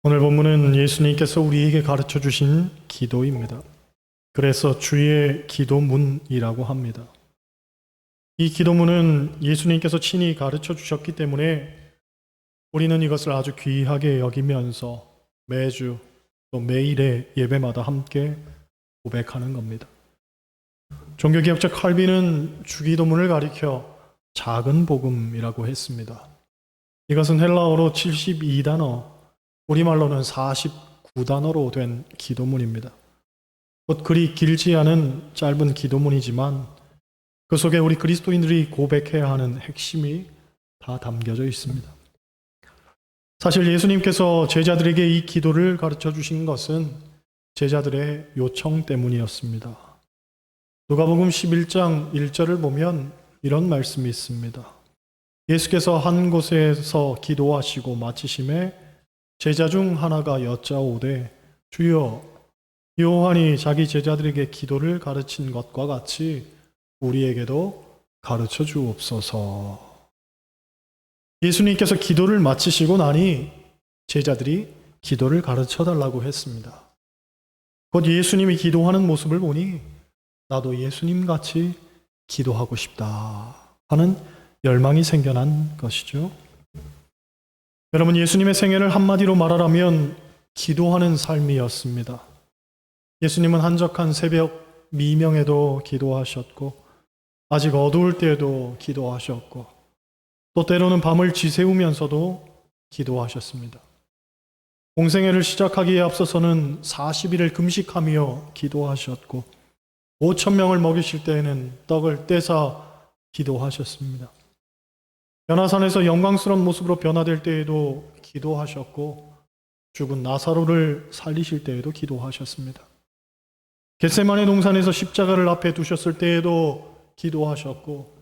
오늘 본문은 예수님께서 우리에게 가르쳐 주신 기도입니다. 그래서 주의 기도문이라고 합니다. 이 기도문은 예수님께서 친히 가르쳐 주셨기 때문에 우리는 이것을 아주 귀하게 여기면서 매주 또 매일의 예배마다 함께 고백하는 겁니다. 종교개혁자 칼빈은 주기도문을 가리켜 작은 복음이라고 했습니다. 이것은 헬라어로 72단어, 우리말로는 49단어로 된 기도문입니다. 곧 그리 길지 않은 짧은 기도문이지만 그 속에 우리 그리스도인들이 고백해야 하는 핵심이 다 담겨져 있습니다. 사실 예수님께서 제자들에게 이 기도를 가르쳐 주신 것은 제자들의 요청 때문이었습니다. 누가복음 11장 1절을 보면 이런 말씀이 있습니다. 예수께서 한 곳에서 기도하시고 마치심에 제자 중 하나가 여짜오되 주여, 요한이 자기 제자들에게 기도를 가르친 것과 같이 우리에게도 가르쳐 주옵소서. 예수님께서 기도를 마치시고 나니 제자들이 기도를 가르쳐 달라고 했습니다. 곧 예수님이 기도하는 모습을 보니 나도 예수님 같이 기도하고 싶다 하는 열망이 생겨난 것이죠. 여러분, 예수님의 생애를 한마디로 말하라면 기도하는 삶이었습니다. 예수님은 한적한 새벽 미명에도 기도하셨고 아직 어두울 때에도 기도하셨고 또 때로는 밤을 지새우면서도 기도하셨습니다. 공생애를 시작하기에 앞서서는 40일을 금식하며 기도하셨고 5,000명을 먹이실 때에는 떡을 떼사 기도하셨습니다. 변화산에서 영광스러운 모습으로 변화될 때에도 기도하셨고 죽은 나사로를 살리실 때에도 기도하셨습니다. 겟세마네 동산에서 십자가를 앞에 두셨을 때에도 기도하셨고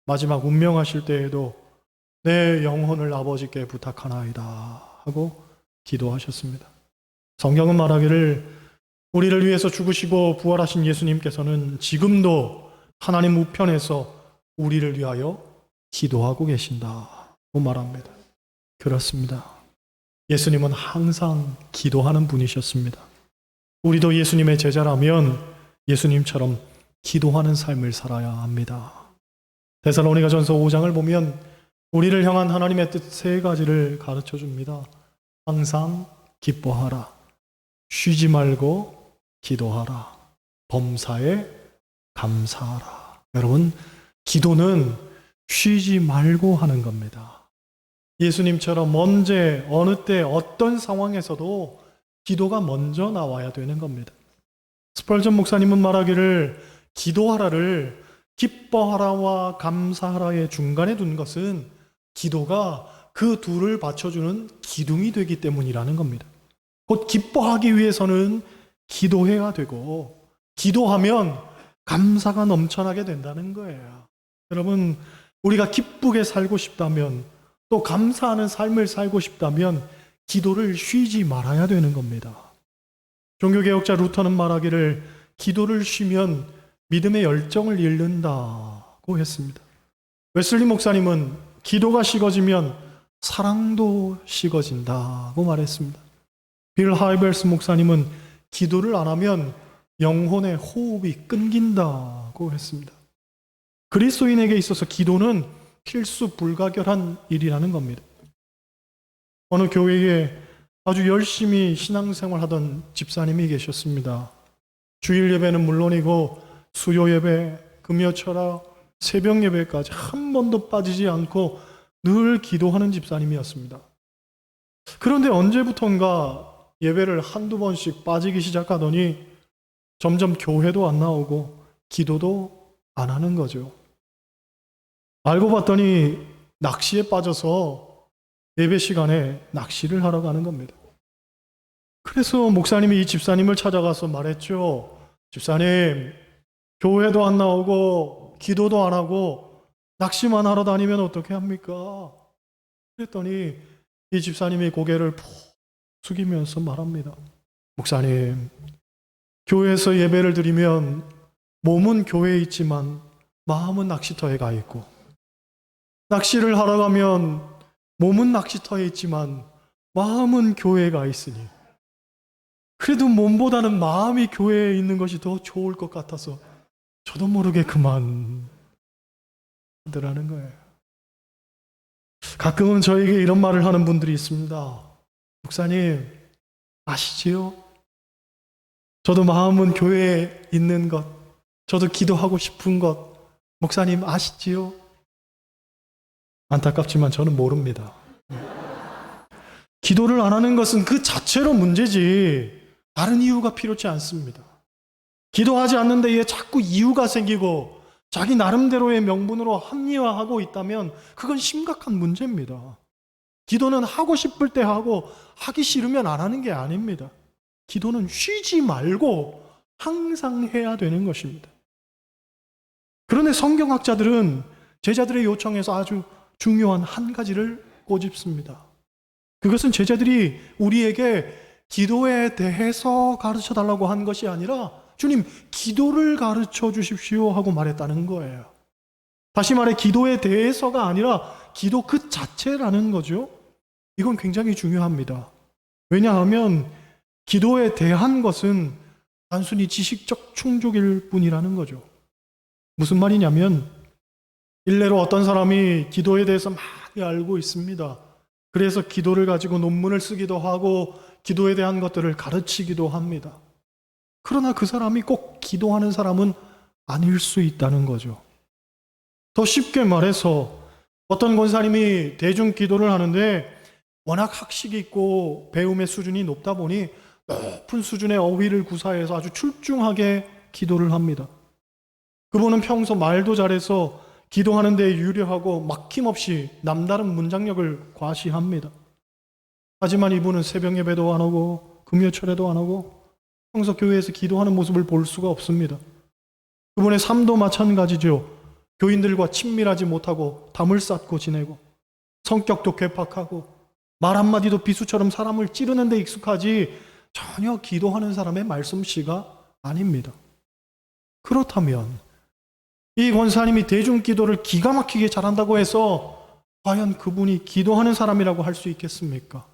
마지막 운명하실 때에도 내 영혼을 아버지께 부탁하나이다 하고 기도하셨습니다. 성경은 말하기를 우리를 위해서 죽으시고 부활하신 예수님께서는 지금도 하나님 우편에서 우리를 위하여 기도하고 계신다고 말합니다. 그렇습니다. 예수님은 항상 기도하는 분이셨습니다. 우리도 예수님의 제자라면 예수님처럼 기도하는 삶을 살아야 합니다. 데살로니가전서 5장을 보면 우리를 향한 하나님의 뜻 세 가지를 가르쳐 줍니다. 항상 기뻐하라, 쉬지 말고 기도하라, 범사에 감사하라. 여러분, 기도는 쉬지 말고 하는 겁니다. 예수님처럼 언제, 어느 때, 어떤 상황에서도 기도가 먼저 나와야 되는 겁니다. 스펄전 목사님은 말하기를 기도하라를 기뻐하라와 감사하라의 중간에 둔 것은 기도가 그 둘을 받쳐주는 기둥이 되기 때문이라는 겁니다. 곧 기뻐하기 위해서는 기도해야 되고 기도하면 감사가 넘쳐나게 된다는 거예요. 여러분, 우리가 기쁘게 살고 싶다면 또 감사하는 삶을 살고 싶다면 기도를 쉬지 말아야 되는 겁니다. 종교개혁자 루터는 말하기를 기도를 쉬면 믿음의 열정을 잃는다고 했습니다. 웨슬리 목사님은 기도가 식어지면 사랑도 식어진다고 말했습니다. 빌 하이벨스 목사님은 기도를 안 하면 영혼의 호흡이 끊긴다고 했습니다. 그리스도인에게 있어서 기도는 필수 불가결한 일이라는 겁니다. 어느 교회에 아주 열심히 신앙생활하던 집사님이 계셨습니다. 주일 예배는 물론이고 수요 예배, 금요철학, 새벽 예배까지 한 번도 빠지지 않고 늘 기도하는 집사님이었습니다. 그런데 언제부턴가 예배를 한두 번씩 빠지기 시작하더니 점점 교회도 안 나오고 기도도 안 하는 거죠. 알고 봤더니 낚시에 빠져서 예배 시간에 낚시를 하러 가는 겁니다. 그래서 목사님이 이 집사님을 찾아가서 말했죠. 집사님, 교회도 안 나오고 기도도 안 하고 낚시만 하러 다니면 어떻게 합니까? 그랬더니 이 집사님이 고개를 푹 숙이면서 말합니다. 목사님, 교회에서 예배를 드리면 몸은 교회에 있지만 마음은 낚시터에 가 있고 낚시를 하러 가면 몸은 낚시터에 있지만 마음은 교회가 있으니 그래도 몸보다는 마음이 교회에 있는 것이 더 좋을 것 같아서 저도 모르게 그만 하더라는 거예요. 가끔은 저에게 이런 말을 하는 분들이 있습니다. 목사님, 아시지요? 저도 마음은 교회에 있는 것, 저도 기도하고 싶은 것, 목사님 아시지요? 안타깝지만 저는 모릅니다. 기도를 안 하는 것은 그 자체로 문제지 다른 이유가 필요치 않습니다. 기도하지 않는 데에 자꾸 이유가 생기고 자기 나름대로의 명분으로 합리화하고 있다면 그건 심각한 문제입니다. 기도는 하고 싶을 때 하고 하기 싫으면 안 하는 게 아닙니다. 기도는 쉬지 말고 항상 해야 되는 것입니다. 그런데 성경학자들은 제자들의 요청에서 아주 중요한 한 가지를 꼬집습니다. 그것은 제자들이 우리에게 기도에 대해서 가르쳐 달라고 한 것이 아니라 주님, 기도를 가르쳐 주십시오 하고 말했다는 거예요. 다시 말해 기도에 대해서가 아니라 기도 그 자체라는 거죠. 이건 굉장히 중요합니다. 왜냐하면 기도에 대한 것은 단순히 지식적 충족일 뿐이라는 거죠. 무슨 말이냐면 일례로 어떤 사람이 기도에 대해서 많이 알고 있습니다. 그래서 기도를 가지고 논문을 쓰기도 하고 기도에 대한 것들을 가르치기도 합니다. 그러나 그 사람이 꼭 기도하는 사람은 아닐 수 있다는 거죠. 더 쉽게 말해서 어떤 권사님이 대중 기도를 하는데 워낙 학식이 있고 배움의 수준이 높다 보니 높은 수준의 어휘를 구사해서 아주 출중하게 기도를 합니다. 그분은 평소 말도 잘해서 기도하는 데 유려하고 막힘없이 남다른 문장력을 과시합니다. 하지만 이분은 새벽 예배도 안 하고 금요철에도 안 하고 평소 교회에서 기도하는 모습을 볼 수가 없습니다. 그분의 삶도 마찬가지죠. 교인들과 친밀하지 못하고 담을 쌓고 지내고 성격도 괴팍하고 말 한마디도 비수처럼 사람을 찌르는 데 익숙하지 전혀 기도하는 사람의 말솜씨가 아닙니다. 그렇다면 이 권사님이 대중 기도를 기가 막히게 잘한다고 해서 과연 그분이 기도하는 사람이라고 할 수 있겠습니까?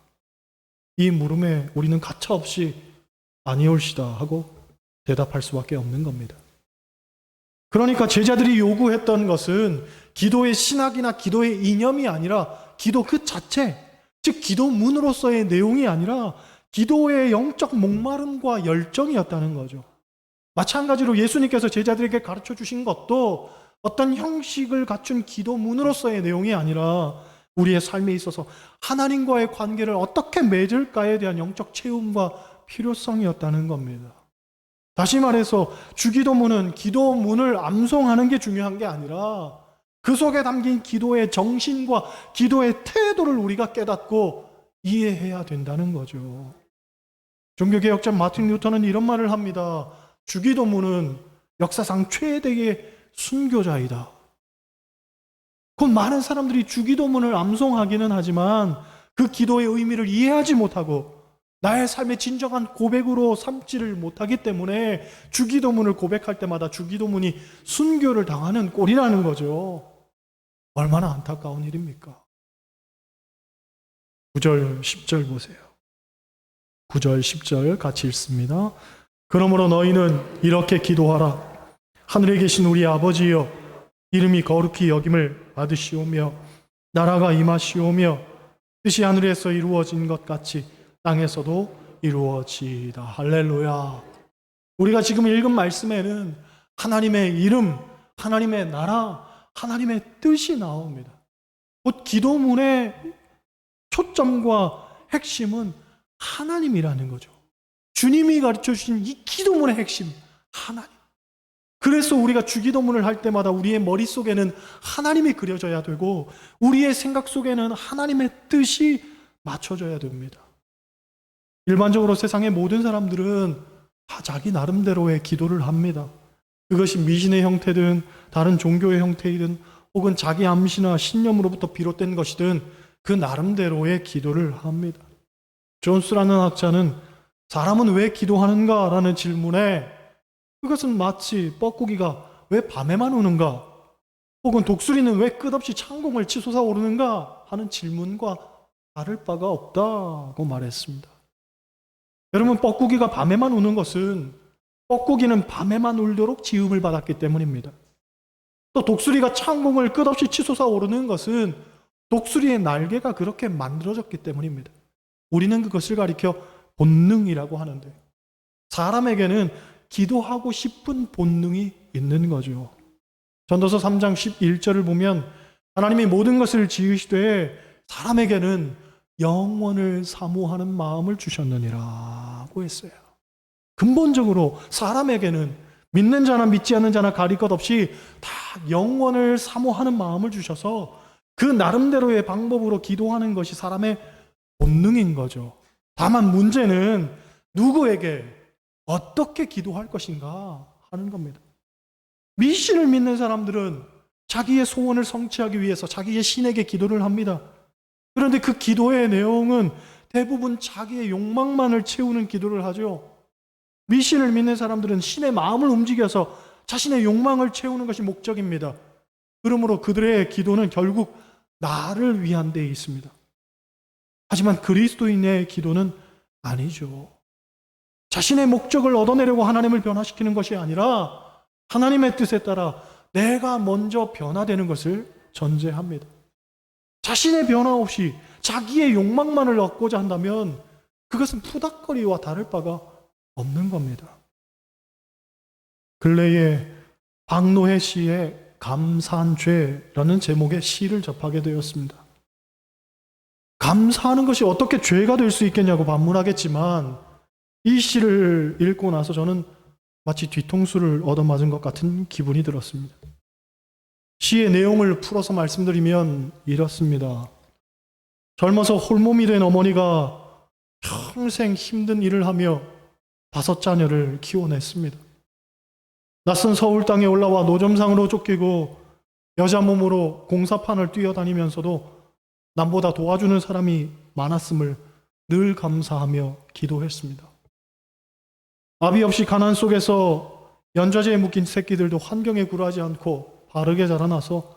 이 물음에 우리는 가차없이 아니올시다 하고 대답할 수밖에 없는 겁니다. 그러니까 제자들이 요구했던 것은 기도의 신학이나 기도의 이념이 아니라 기도 그 자체, 즉 기도문으로서의 내용이 아니라 기도의 영적 목마름과 열정이었다는 거죠. 마찬가지로 예수님께서 제자들에게 가르쳐 주신 것도 어떤 형식을 갖춘 기도문으로서의 내용이 아니라 우리의 삶에 있어서 하나님과의 관계를 어떻게 맺을까에 대한 영적 체험과 필요성이었다는 겁니다. 다시 말해서 주기도문은 기도문을 암송하는 게 중요한 게 아니라 그 속에 담긴 기도의 정신과 기도의 태도를 우리가 깨닫고 이해해야 된다는 거죠. 종교개혁자 마틴 루터는 이런 말을 합니다. 주기도문은 역사상 최대의 순교자이다. 곧 많은 사람들이 주기도문을 암송하기는 하지만 그 기도의 의미를 이해하지 못하고 나의 삶의 진정한 고백으로 삼지를 못하기 때문에 주기도문을 고백할 때마다 주기도문이 순교를 당하는 꼴이라는 거죠. 얼마나 안타까운 일입니까? 9절, 10절 보세요. 9절, 10절 같이 읽습니다. 그러므로 너희는 이렇게 기도하라. 하늘에 계신 우리 아버지여, 이름이 거룩히 여김을 받으시오며 나라가 임하시오며 뜻이 하늘에서 이루어진 것 같이 땅에서도 이루어지이다. 할렐루야. 우리가 지금 읽은 말씀에는 하나님의 이름, 하나님의 나라, 하나님의 뜻이 나옵니다. 곧 기도문의 초점과 핵심은 하나님이라는 거죠. 주님이 가르쳐 주신 이 기도문의 핵심, 하나님. 그래서 우리가 주기도문을 할 때마다 우리의 머릿속에는 하나님이 그려져야 되고 우리의 생각 속에는 하나님의 뜻이 맞춰져야 됩니다. 일반적으로 세상의 모든 사람들은 다 자기 나름대로의 기도를 합니다. 그것이 미신의 형태든 다른 종교의 형태이든 혹은 자기 암시나 신념으로부터 비롯된 것이든 그 나름대로의 기도를 합니다. 존스라는 학자는 사람은 왜 기도하는가? 라는 질문에 그것은 마치 뻐꾸기가 왜 밤에만 우는가? 혹은 독수리는 왜 끝없이 창공을 치솟아 오르는가? 하는 질문과 다를 바가 없다고 말했습니다. 여러분, 뻐꾸기가 밤에만 우는 것은 뻐꾸기는 밤에만 울도록 지음을 받았기 때문입니다. 또 독수리가 창공을 끝없이 치솟아 오르는 것은 독수리의 날개가 그렇게 만들어졌기 때문입니다. 우리는 그것을 가리켜 본능이라고 하는데, 사람에게는 기도하고 싶은 본능이 있는 거죠. 전도서 3장 11절을 보면 하나님이 모든 것을 지으시되 사람에게는 영원을 사모하는 마음을 주셨느니라고 했어요. 근본적으로 사람에게는 믿는 자나 믿지 않는 자나 가릴 것 없이 다 영원을 사모하는 마음을 주셔서 그 나름대로의 방법으로 기도하는 것이 사람의 본능인 거죠. 다만 문제는 누구에게 어떻게 기도할 것인가 하는 겁니다. 미신을 믿는 사람들은 자기의 소원을 성취하기 위해서 자기의 신에게 기도를 합니다. 그런데 그 기도의 내용은 대부분 자기의 욕망만을 채우는 기도를 하죠. 미신을 믿는 사람들은 신의 마음을 움직여서 자신의 욕망을 채우는 것이 목적입니다. 그러므로 그들의 기도는 결국 나를 위한 데 있습니다. 하지만 그리스도인의 기도는 아니죠. 자신의 목적을 얻어내려고 하나님을 변화시키는 것이 아니라 하나님의 뜻에 따라 내가 먼저 변화되는 것을 전제합니다. 자신의 변화 없이 자기의 욕망만을 얻고자 한다면 그것은 푸닥거리와 다를 바가 없는 겁니다. 근래에 박노해 씨의 감사한 죄라는 제목의 시를 접하게 되었습니다. 감사하는 것이 어떻게 죄가 될 수 있겠냐고 반문하겠지만 이 시를 읽고 나서 저는 마치 뒤통수를 얻어맞은 것 같은 기분이 들었습니다. 시의 내용을 풀어서 말씀드리면 이렇습니다. 젊어서 홀몸이 된 어머니가 평생 힘든 일을 하며 5 자녀를 키워냈습니다. 낯선 서울 땅에 올라와 노점상으로 쫓기고 여자 몸으로 공사판을 뛰어다니면서도 남보다 도와주는 사람이 많았음을 늘 감사하며 기도했습니다. 아비 없이 가난 속에서 연좌제에 묶인 새끼들도 환경에 굴하지 않고 바르게 자라나서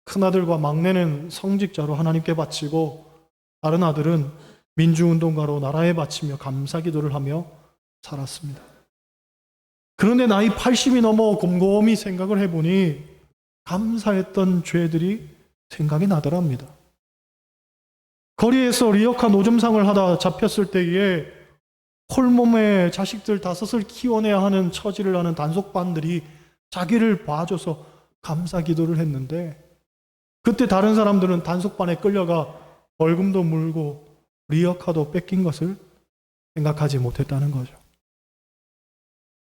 큰아들과 막내는 성직자로 하나님께 바치고 다른 아들은 민주운동가로 나라에 바치며 감사기도를 하며 살았습니다. 그런데 나이 80이 넘어 곰곰이 생각을 해보니 감사했던 죄들이 생각이 나더랍니다. 거리에서 리어카 노점상을 하다 잡혔을 때에 홀몸에 자식들 5을 키워내야 하는 처지를 하는 단속반들이 자기를 봐줘서 감사기도를 했는데 그때 다른 사람들은 단속반에 끌려가 벌금도 물고 리어카도 뺏긴 것을 생각하지 못했다는 거죠.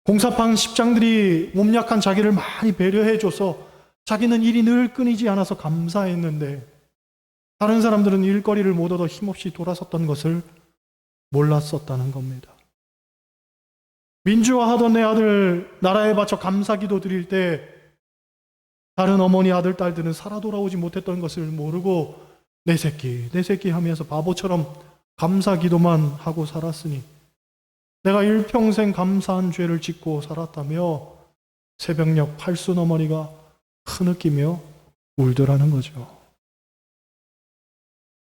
공사판 십장들이 몸 약한 자기를 많이 배려해줘서 자기는 일이 늘 끊이지 않아서 감사했는데 다른 사람들은 일거리를 못 얻어 힘없이 돌아섰던 것을 몰랐었다는 겁니다. 민주화하던 내 아들 나라에 바쳐 감사기도 드릴 때 다른 어머니 아들 딸들은 살아 돌아오지 못했던 것을 모르고 내 새끼 하면서 바보처럼 감사기도만 하고 살았으니 내가 일평생 감사한 죄를 짓고 살았다며 새벽녘 팔순 어머니가 흐느끼며 울더라는 거죠.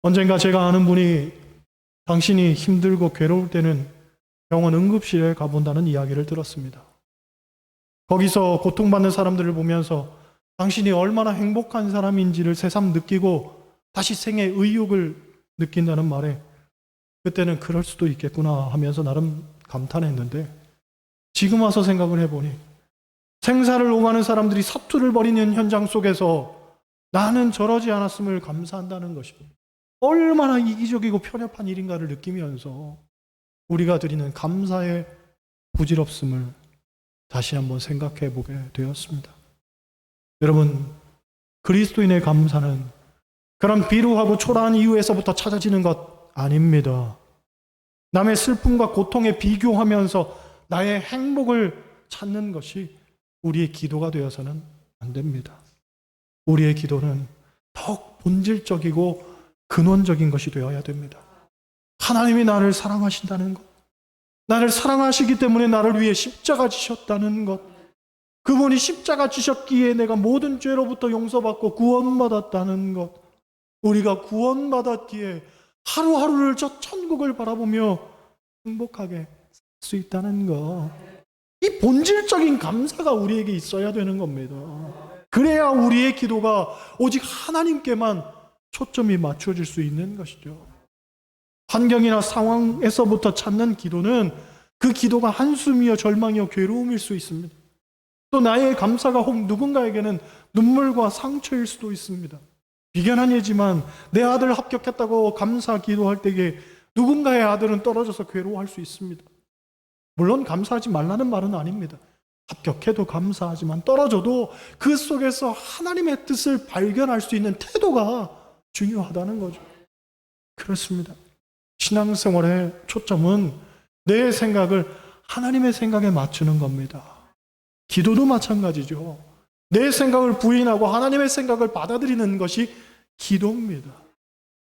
언젠가 제가 아는 분이 당신이 힘들고 괴로울 때는 병원 응급실에 가본다는 이야기를 들었습니다. 거기서 고통받는 사람들을 보면서 당신이 얼마나 행복한 사람인지를 새삼 느끼고 다시 생의 의욕을 느낀다는 말에 그때는 그럴 수도 있겠구나 하면서 나름 감탄했는데 지금 와서 생각을 해보니 생사를 오가는 사람들이 사투를 벌이는 현장 속에서 나는 저러지 않았음을 감사한다는 것이 얼마나 이기적이고 편협한 일인가를 느끼면서 우리가 드리는 감사의 부질없음을 다시 한번 생각해 보게 되었습니다. 여러분, 그리스도인의 감사는 그런 비루하고 초라한 이유에서부터 찾아지는 것 아닙니다. 남의 슬픔과 고통에 비교하면서 나의 행복을 찾는 것이 우리의 기도가 되어서는 안 됩니다. 우리의 기도는 더욱 본질적이고 근원적인 것이 되어야 됩니다. 하나님이 나를 사랑하신다는 것, 나를 사랑하시기 때문에 나를 위해 십자가 지셨다는 것, 그분이 십자가 지셨기에 내가 모든 죄로부터 용서받고 구원받았다는 것, 우리가 구원받았기에 하루하루를 저 천국을 바라보며 행복하게 살 수 있다는 거. 이 본질적인 감사가 우리에게 있어야 되는 겁니다. 그래야 우리의 기도가 오직 하나님께만 초점이 맞춰질 수 있는 것이죠. 환경이나 상황에서부터 찾는 기도는 그 기도가 한숨이요 절망이요 괴로움일 수 있습니다. 또 나의 감사가 혹 누군가에게는 눈물과 상처일 수도 있습니다. 비견한 예지만 내 아들 합격했다고 감사 기도할 때에 누군가의 아들은 떨어져서 괴로워할 수 있습니다. 물론 감사하지 말라는 말은 아닙니다. 합격해도 감사하지만 떨어져도 그 속에서 하나님의 뜻을 발견할 수 있는 태도가 중요하다는 거죠. 그렇습니다. 신앙생활의 초점은 내 생각을 하나님의 생각에 맞추는 겁니다. 기도도 마찬가지죠. 내 생각을 부인하고 하나님의 생각을 받아들이는 것이 기도입니다.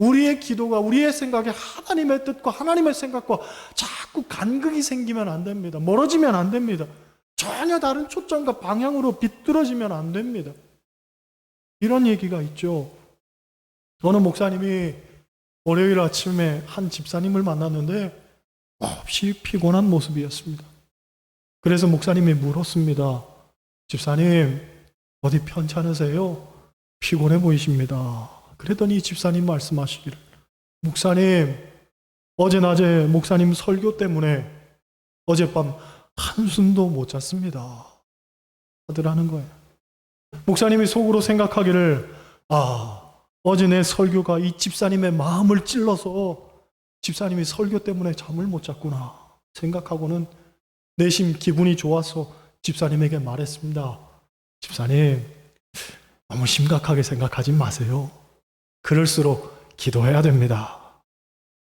우리의 기도가 우리의 생각에 하나님의 뜻과 하나님의 생각과 자꾸 간극이 생기면 안 됩니다. 멀어지면 안 됩니다. 전혀 다른 초점과 방향으로 비뚤어지면 안 됩니다. 이런 얘기가 있죠. 어느 목사님이 월요일 아침에 한 집사님을 만났는데 몹시 피곤한 모습이었습니다. 그래서 목사님이 물었습니다. 집사님, 어디 편찮으세요? 피곤해 보이십니다. 그랬더니 집사님 말씀하시기를, 목사님, 어제 낮에 목사님 설교 때문에 어젯밤 한숨도 못 잤습니다. 하더라는 거예요. 목사님이 속으로 생각하기를, 어제 내 설교가 이 집사님의 마음을 찔러서 집사님이 설교 때문에 잠을 못 잤구나 생각하고는 내심 기분이 좋아서 집사님에게 말했습니다. 집사님, 너무 심각하게 생각하지 마세요. 그럴수록 기도해야 됩니다.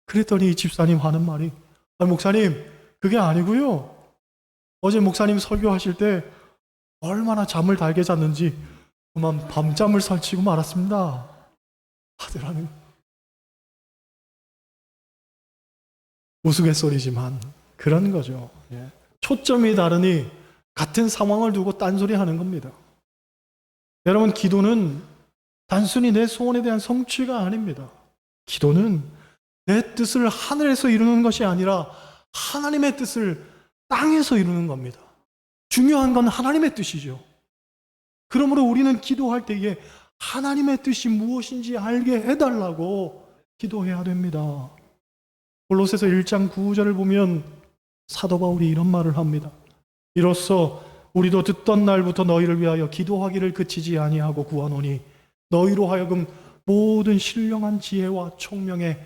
그랬더니 집사님 하는 말이, 목사님, 그게 아니고요. 어제 목사님 설교하실 때 얼마나 잠을 달게 잤는지 그만 밤잠을 설치고 말았습니다. 하더라는 우스갯소리지만 그런 거죠. 초점이 다르니 같은 상황을 두고 딴소리 하는 겁니다. 여러분, 기도는 단순히 내 소원에 대한 성취가 아닙니다. 기도는 내 뜻을 하늘에서 이루는 것이 아니라 하나님의 뜻을 땅에서 이루는 겁니다. 중요한 건 하나님의 뜻이죠. 그러므로 우리는 기도할 때에 하나님의 뜻이 무엇인지 알게 해달라고 기도해야 됩니다. 골로새서 1장 9절을 보면 사도 바울이 이런 말을 합니다. 이로써 우리도 듣던 날부터 너희를 위하여 기도하기를 그치지 아니하고 구하노니 너희로 하여금 모든 신령한 지혜와 총명에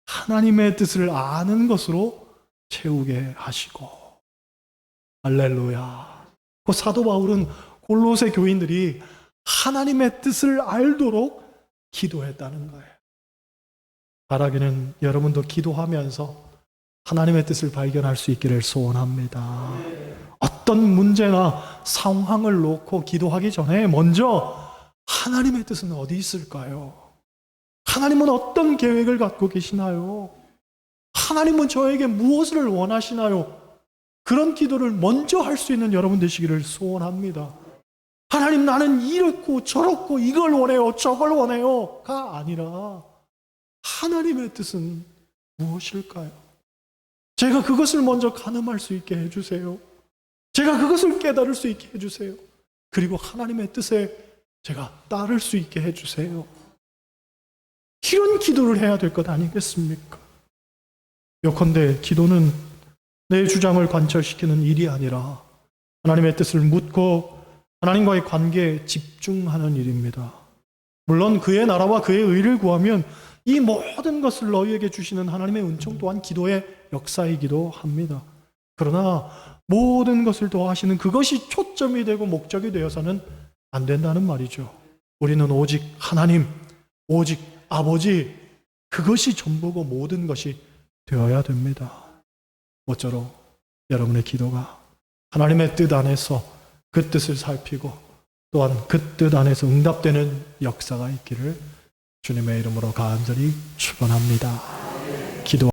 하나님의 뜻을 아는 것으로 채우게 하시고. 할렐루야. 그 사도 바울은 골로새 교인들이 하나님의 뜻을 알도록 기도했다는 거예요. 바라기는 여러분도 기도하면서 하나님의 뜻을 발견할 수 있기를 소원합니다. 어떤 문제나 상황을 놓고 기도하기 전에 먼저 하나님의 뜻은 어디 있을까요? 하나님은 어떤 계획을 갖고 계시나요? 하나님은 저에게 무엇을 원하시나요? 그런 기도를 먼저 할 수 있는 여러분 되시기를 소원합니다. 하나님, 나는 이렇고 저렇고 이걸 원해요, 저걸 원해요가 아니라 하나님의 뜻은 무엇일까요? 제가 그것을 먼저 가늠할 수 있게 해주세요. 제가 그것을 깨달을 수 있게 해주세요. 그리고 하나님의 뜻에 제가 따를 수 있게 해주세요. 이런 기도를 해야 될 것 아니겠습니까? 요컨대 기도는 내 주장을 관철시키는 일이 아니라 하나님의 뜻을 묻고 하나님과의 관계에 집중하는 일입니다. 물론 그의 나라와 그의 의를 구하면 이 모든 것을 너희에게 주시는 하나님의 은총 또한 기도의 역사이기도 합니다. 그러나 모든 것을 도와하시는 그것이 초점이 되고 목적이 되어서는 안 된다는 말이죠. 우리는 오직 하나님, 오직 아버지, 그것이 전부고 모든 것이 되어야 됩니다. 모쪼록 여러분의 기도가 하나님의 뜻 안에서 그 뜻을 살피고 또한 그 뜻 안에서 응답되는 역사가 있기를 주님의 이름으로 간절히 축원합니다. 기도